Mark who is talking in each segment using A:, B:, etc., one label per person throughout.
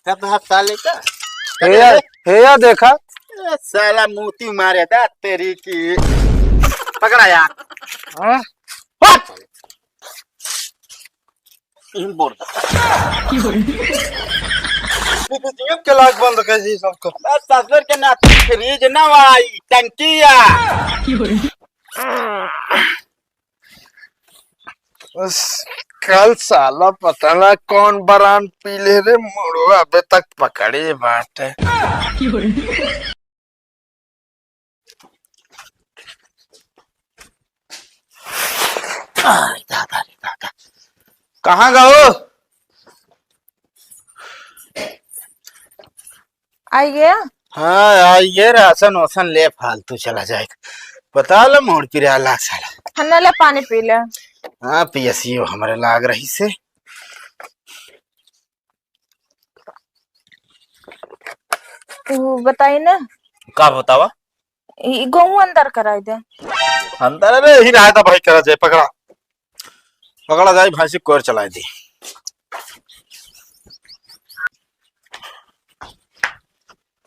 A: साले का
B: हेया देखा
A: साला मोती मारे था तेरी की। पकड़ा यार।
B: हाँ?
A: बोल
B: के लाख बंद कर जी सबको।
A: ससुर के नाती फ्रिज ना आई टंकिया।
B: बस कल साला पता ना कौन बरान पी ले रे मुड़वा अबे तक पकड़े बात है।
A: दादा रे दादा
B: कहाँ गए?
C: आई गया।
A: हाँ यार ये राशन वासन ले फालतू चला जाएगा। बता लो मोड़ पिरा ला साला।
C: हन्ना ले पानी पी ले।
A: हाँ पियसियो हमारे लाग रही से।
C: बताई ना
A: का बतावा
C: गेहूं अंदर कराई दे।
A: अंदर अरे ही रहा था भाई करा जाए पकड़ा पकड़ा जाए भाई से कोर चला दी।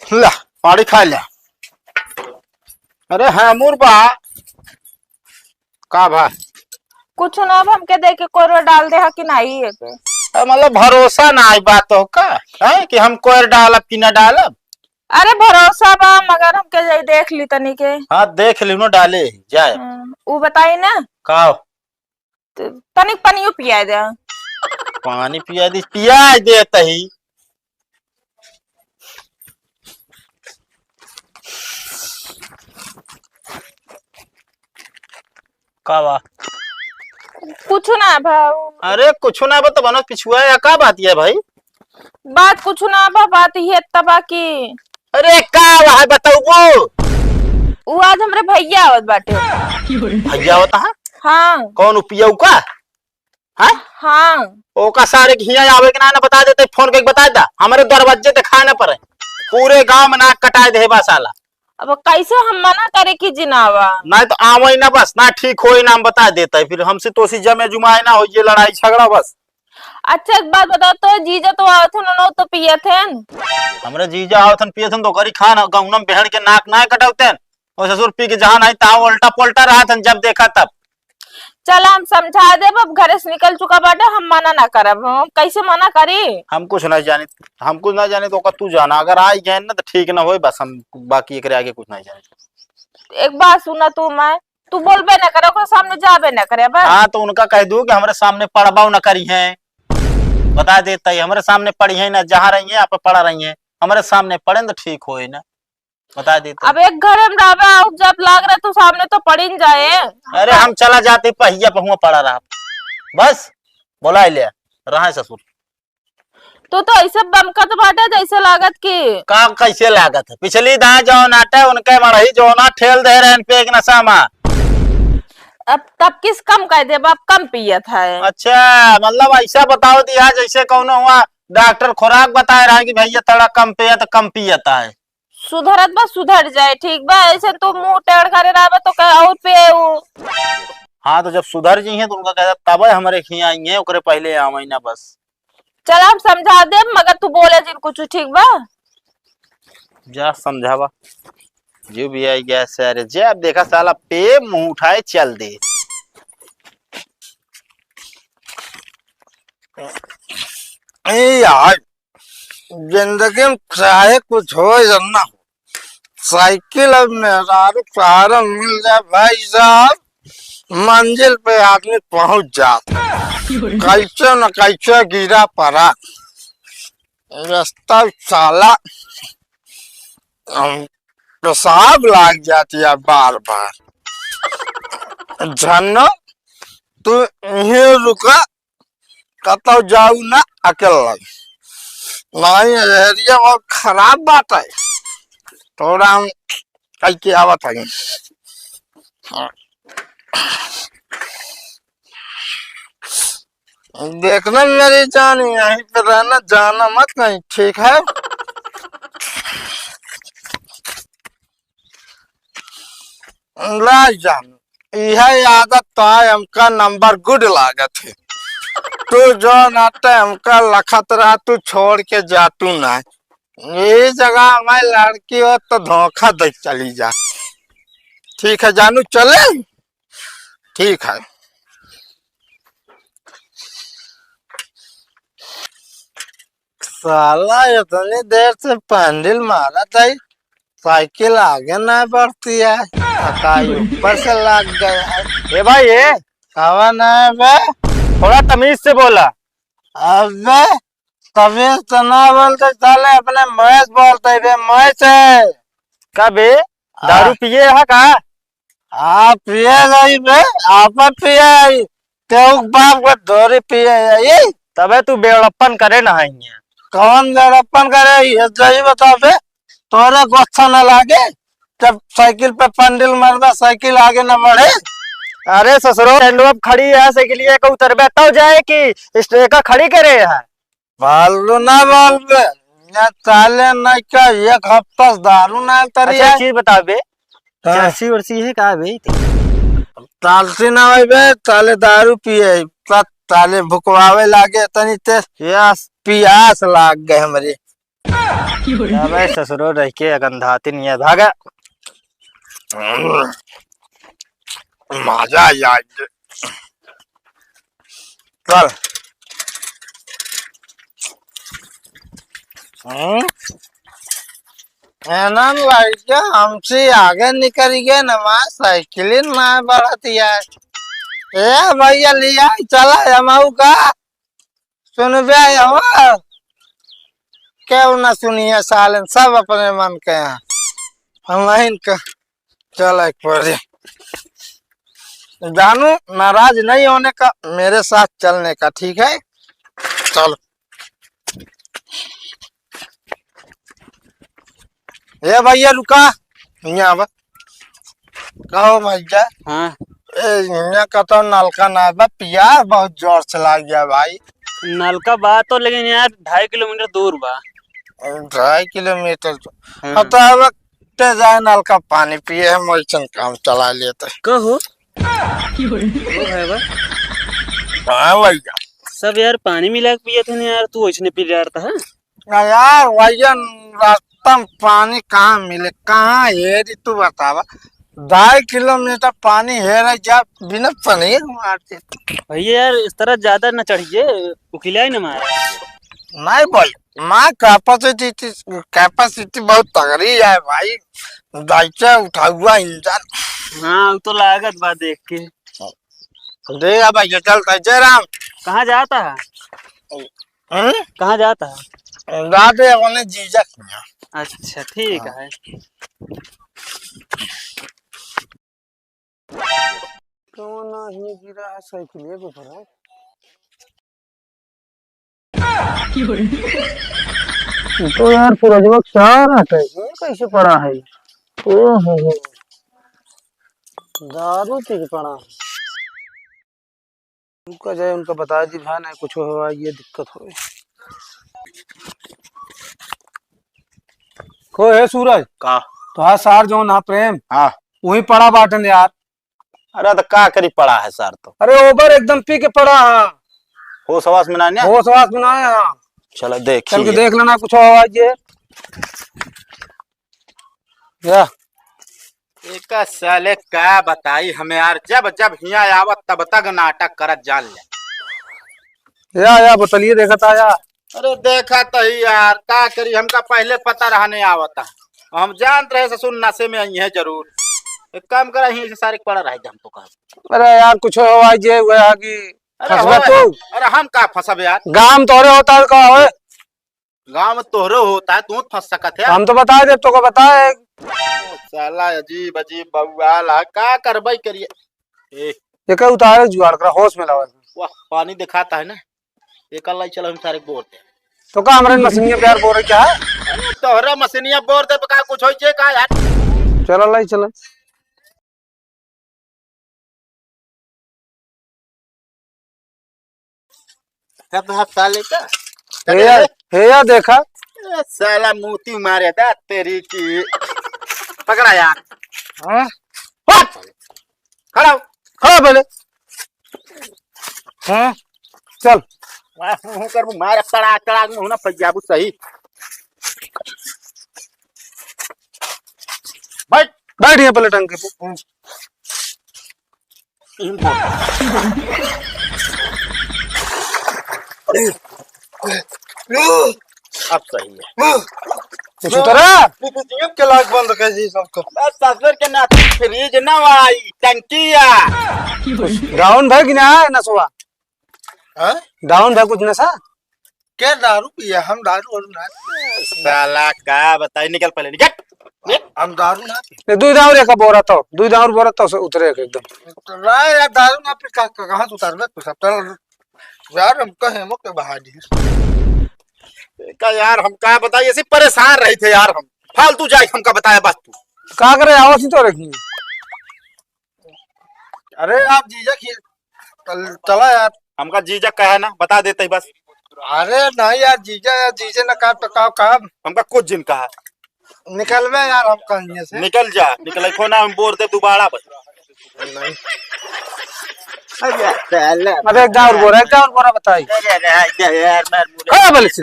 A: ला पानी खा लिया। अरे हाँ मुरबा का भा
C: कुछ ना अब हमके दे के कोरवा डाल दे कि नहीं है के।
A: मतलब भरोसा ना आई बात हो का है कि हम कोर डालब कि ना डालब।
C: अरे भरोसा बा मगर हमके जाई देख ली तनी के।
A: हाँ देख ली नो डाले जाए।
C: वो बताई ना
A: का
C: तनिक पनियो पिया दे।
A: पानी पिया दी पिया दे तही। का बा
C: कुछ ना भाऊ।
A: अरे कुछ ना बता बनो पिछुआ है का बात है भाई।
C: बात कुछ ना बा बात ये तबा की।
A: अरे का है बताऊ
C: वो आज हमरे भैया आवत बाटे।
A: भैया होता है
C: हाँ
A: कौन पिया का है।
C: हाँ
A: ओका सारे घिया आवे के ना बता देते फोन करके बता दा हमारे दरवाजे ते खाने पर पूरे गांव में नाक कटाए दे बा साला।
C: अब कैसे हम मना करे कि जिनावा
A: ना तो आवई ना बस ना ठीक होई ना हम बता देता है फिर हमसे तो सी जमे जुमाए ना हो ये लड़ाई झगड़ा बस।
C: अच्छा एक बात बताओ तो जीजा तो आवत न तो पिए थे।
A: हमरे जीजा आवतन पियथन तो गरी खान गौनम बहन के नाक ना कटावतन और ससुर पी के जहां नहीं ता उल्टा पुल्टा रहा था जब देखा तब।
C: चल हम समझा दे अब घरे से निकल चुका बाटे हम मना ना करब। हम कैसे मना करी।
A: हम कुछ नहीं जाने हम कुछ ना जाने तो तू जाना अगर आई गए ना तो ठीक ना हो बस हम बाकी एक आगे कुछ नहीं जाने।
C: एक बात सुना तू बोलबे ना करे ओकरे सामने जाबे ना करे बस।
A: हाँ तो उनका कह दू कि हमारे सामने पड़बाव न करी है बता देता है हमारे सामने पड़ी है ना जहाँ रही है आप पड़ा रही है हमारे सामने पड़े तो ठीक हो ना बता देते।
C: अब एक घर में रहबे जब लाग रहा तो सामने तो पड़ी न जाए।
A: अरे हम चला जाते पहिया पहुआ पड़ा रहा बस बोला ले रहा है ससुर।
C: तो ऐसे बमकत बाटे जैसे लागत की
A: का कैसे लागत है पिछली दाएं जो नाटे उनके मरही जो ना ठेल दे रहे पे एक नशा में।
C: अब तब किस कम कह दे बाप कम पिया था।
A: अच्छा मतलब ऐसा बताओ दिया जैसे कौन हुआ डॉक्टर खुराक बता रहा है कि भैया थोड़ा कम पिया तो कम पियता है।
C: सुधरत बा सुधर जाए ठीक बा ऐसे तो मुंह टेढ़ करे रहा तो कह और पे
A: हाँ तो जब सुधर जी है तो उनका कहता तब हमारे खिया आएंगे ओकरे पहले आवे ना बस।
C: चल हम समझा दे मगर तू बोले जिन कुछ ठीक बा
A: जा समझावा जो भी आई गया सारे जे अब देखा साला पे मुंह उठाए चल दे।
B: यार जिंदगी में चाहे कुछ हो या ना हो साइकिल अब मेरा सहारा मिल जाए भाई साहब मंजिल पे आदमी पहुंच जाता। कैसे न कैसे गिरा पड़ा रास्ता साला पेशाब लाग जाती है बार बार। झन्नो तू यहीं रुका कतो जाऊ ना अकेला नहीं एरिया बहुत खराब बात है थोड़ा हम कई आवत है। देखना मेरी जान यहीं पे रहना जाना मत कहीं ठीक है। ला जान यह आदत तो है हमका नंबर गुड लागत है तू जो नाते हमका लखत रहा तू छोड़ के जा तू ना। ये जगह हमारी लड़की हो तो धोखा दे चली जा। ठीक है जानू चले। ठीक है। साला इतनी देर से पैंडल मारा था, साइकिल आगे ना बढ़ती है, अकाई ऊपर से लग गया है।
A: ए भाई ये
B: हवा ना है बे।
A: थोड़ा तमीज से बोला।
B: अबे तभी तो ना बोलते साले, अपने मैच बोलते बे, मैच है।
A: कब दारू पिए है का?
B: आप पिए गई बे, आप पिए तेरे बाप को धोरी पिए ये।
A: तबे तू बेवड़प्पन करे ना है।
B: कौन बेड़प्पन करे ये सही बता बे। तोरे को अच्छा न लागे जब साइकिल पे पंडिल मरदा साइकिल आगे न बढ़े।
A: अरे ससुरो स्टैंड खड़ी है साइकिलिया का उतरबे तब जाए कि स्टेका खड़ी करे है।
B: भालू ना बोल बे, या चाले न का एक हफ्ता से दारू ना तरी
A: अच्छा
B: है।
A: चीज बता बे,
B: हाँ।
A: चर्सी वर्सी है का बे?
B: तालसी ना होई बे, चाले दारू पिए चाले भुकवावे लागे तनी ते
A: यस
B: पियास लाग गए हमरे।
A: अबे ससुरो रह के गंधाती नहीं है भागा।
B: मजा यार चल। ना लड़के हमसे आगे निकल गए ना, साइकिल ना बढ़ती है। ए भैया लिया चला जमाऊ का सुन बे क्यों ना सुनिए सालन सब अपने मन के हैं। हम इनका चल पड़े जानू नाराज नहीं होने का, मेरे साथ चलने का। ठीक है चल। ए भैया रुका यहाँ कहो भैया।
D: हाँ
B: यहाँ का तो नलका ना बा, पिया बहुत जोर से लग गया भाई।
D: नलका बात तो लेकिन यार 2.5 किलोमीटर दूर बा।
B: 2.5 किलोमीटर तो
D: हाँ।
B: अब जाए नलका पानी पिए हम वैसन काम चला लेते।
D: कहो वो है बा।
B: हाँ भैया
D: सब यार पानी मिला के पिए थे ना यार, तू वैसने पी रहा था।
B: यार भैया रास्ता में पानी कहाँ मिले, कहाँ है तू बतावा। 2.5 किलोमीटर पानी है जा बिना पनीर मारते।
D: भैया यार इस तरह ज्यादा न चढ़िए, उकिलाई न मार।
B: नहीं बोल माँ कैपेसिटी बहुत तगड़ी है भाई, दाइचा उठा हुआ इंजन।
D: हाँ वो तो लागत बा देख के।
B: देगा भैया चलता जय राम।
D: कहाँ जाता है? कहाँ जाता है?
B: राधे अपने जीजा के यहाँ।
D: अच्छा ठीक है।
B: कौन ये गिरा है साइकिल ये ऊपर है। तो यार सूरज क्या रहता है ये कैसे पड़ा है? ओहो दारू पी के पड़ा है। उनका जाए उनका बता दी भाई ना कुछ हुआ ये दिक्कत हो। को है सूरज
A: का
B: तो हाँ सार जो ना प्रेम
A: हाँ
B: वही पड़ा बाटन यार।
A: अरे तो का करी पड़ा है सर? तो
B: अरे ओवर एकदम पी के पड़ा है।
A: हो सवास में ना
B: वो सवास बनाया है।
A: चलो
B: चल के
A: देखिए।
B: देख लेना कुछ आवाज ये या
A: एक साले का बताई हमें यार, जब जब यहाँ आवत तब तक नाटक करत जान ले।
B: या बतलिए देखा था यार।
A: अरे देखा तो ही यार, का करी हमका पहले पता रहा नहीं आवता। हम जान रहे ससुर नशे में आई है जरूर। एक काम करा यहीं से सारे पड़ा रहे हम तो कहा।
B: अरे यार कुछ आवाज ये हुआ कि फंसबा तू।
A: अरे हम का फंसब यार,
B: गांव तोरे होता है का होए।
A: गाँव में तोहरे होता है, तू फंस सकत है।
B: हम तो बता दे तो को बताए।
A: साला अजीब अजीब बउआल है, का करबई करिए। ए
B: ये का उतारे जुगाड़ कर होश में लावे।
A: वाह पानी दिखाता है ना, एक अल्लाह चलो हम सारे बोर दे।
B: तो का हमरे मशीनिया प्यार बोल रहे क्या है?
A: अरे तोहरा मशीनिया बोर दे तो का कुछ होई छे का यार।
B: चल अल्लाह चल।
A: सब साले का
B: हे या देखा
A: साला मोती मारे दा तेरी की। पकड़ा यार।
B: हां
A: खड़ा हो।
B: हाँ बोले हाँ चल
A: मैं कर मार तड़ा तड़ा में होना पंजाब सही। बैठ
B: बैठ यहाँ पहले टंकी पे।
A: अब सही है।
B: कुछ उतरा के लाख बंद कर जी सबको।
A: बस ससुर के नाते फ्रिज ना आई टंकिया।
B: डाउन भाई गिना है नसवा।
E: हाँ?
B: डाउन भाई कुछ नशा।
E: क्या दारू पिया? हम दारू और ना
A: साला का बताई निकल पहले निकल।
E: हम दारू ना पी।
B: दूध और एक बोरा तो दूध और बोरा तो उतरे एकदम।
E: तो ना यार दारू ना पी कहाँ तो उतारना तो सब तरह यार हम कहे मुक के बहा दी।
A: का यार हम का बताइए ऐसे परेशान रहे थे यार। हम फालतू जाए हमका बताया बस तू।
B: का करे आवाज ही तो रखी।
E: अरे आप जीजा चला यार।
A: हमका जीजा कहा ना बता देते बस।
E: अरे नहीं यार जीजा ना कहा तो कहा
A: हमका कुछ दिन कहा
E: निकल में यार हम कहीं से
A: निकल जा निकल खो ना हम बोर दे दोबारा बस।
E: नहीं
B: अरे एक और बोरा बताई। हाँ बोले से।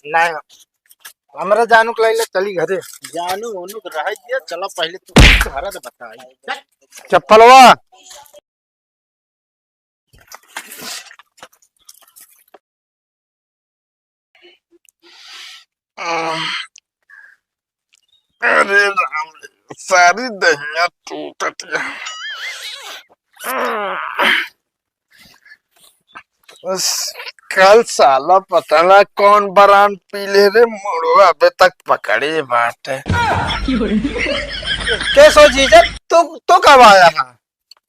E: नहीं हमारा जानू के लिए चली घरे।
A: जानू ओनू रह दिया चलो पहले तू घर तो बताई।
B: चप्पलवा
E: अरे राम सारी दहिया टूटत है। बस कल साला पता ना कौन बरान पी ले रे मोड़वा अबे तक पकड़े बात है। कैसो जीजा तू कब आया है?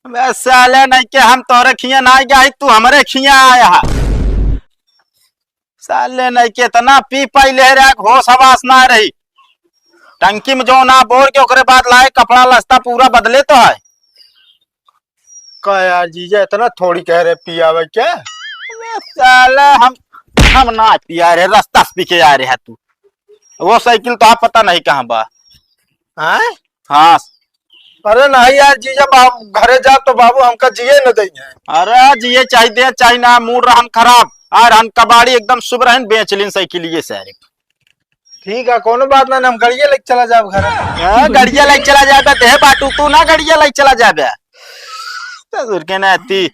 A: वैसे साले नहीं के हम तोरे खिया ना गया तू हमारे खिया आया है। साले नहीं के इतना पी पाई ले रहा होश हवास ना रही। टंकी में जो ना बोर के ओकरे बाद लाए कपड़ा लस्ता पूरा बदले तो है।
E: का यार जीजा इतना थोड़ी कह रहे पिया हुआ क्या?
A: साले हम ना पिया रहे रास्ता पी के आ रहे है तू। वो साइकिल तो आप पता नहीं कहाँ बा।
E: हाँ?
A: हाँ
E: अरे नहीं यार जीजा बाबू घरे जा तो बाबू हमका जिए न देंगे।
A: अरे जिये चाहिए चाहिए ना मूड रहन खराब आ रहन कबाड़ी एकदम शुभ रहन बेच लिन साइकिल ये सारे।
E: ठीक है कोनो बात ना हम गड़िया लेके चला जाब घर।
A: गड़िया लाइक चला जाबे देह बाटू तू ना गड़िया लाइक चला जाबे। ससुर के नाती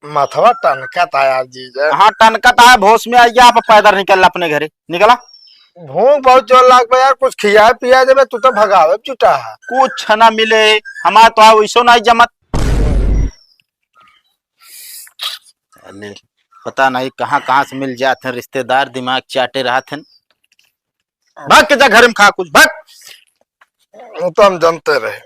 E: माथवा टनका था यार जीजा।
A: हाँ टनकत है भोस में आइया आप पैदल निकल अपने घरे निकला।
E: भूख बहुत जोर लाग यार कुछ खिया पिया देवे तू तो भगावे जुटा है।
A: कुछ ना मिले हमारा तो वैसो नहीं जमत। पता नहीं कहाँ कहाँ से मिल जाते रिश्तेदार दिमाग चाटे रहा थे। भाग के जा घर में खा कुछ भाग।
E: वो तो हम जानते रहे।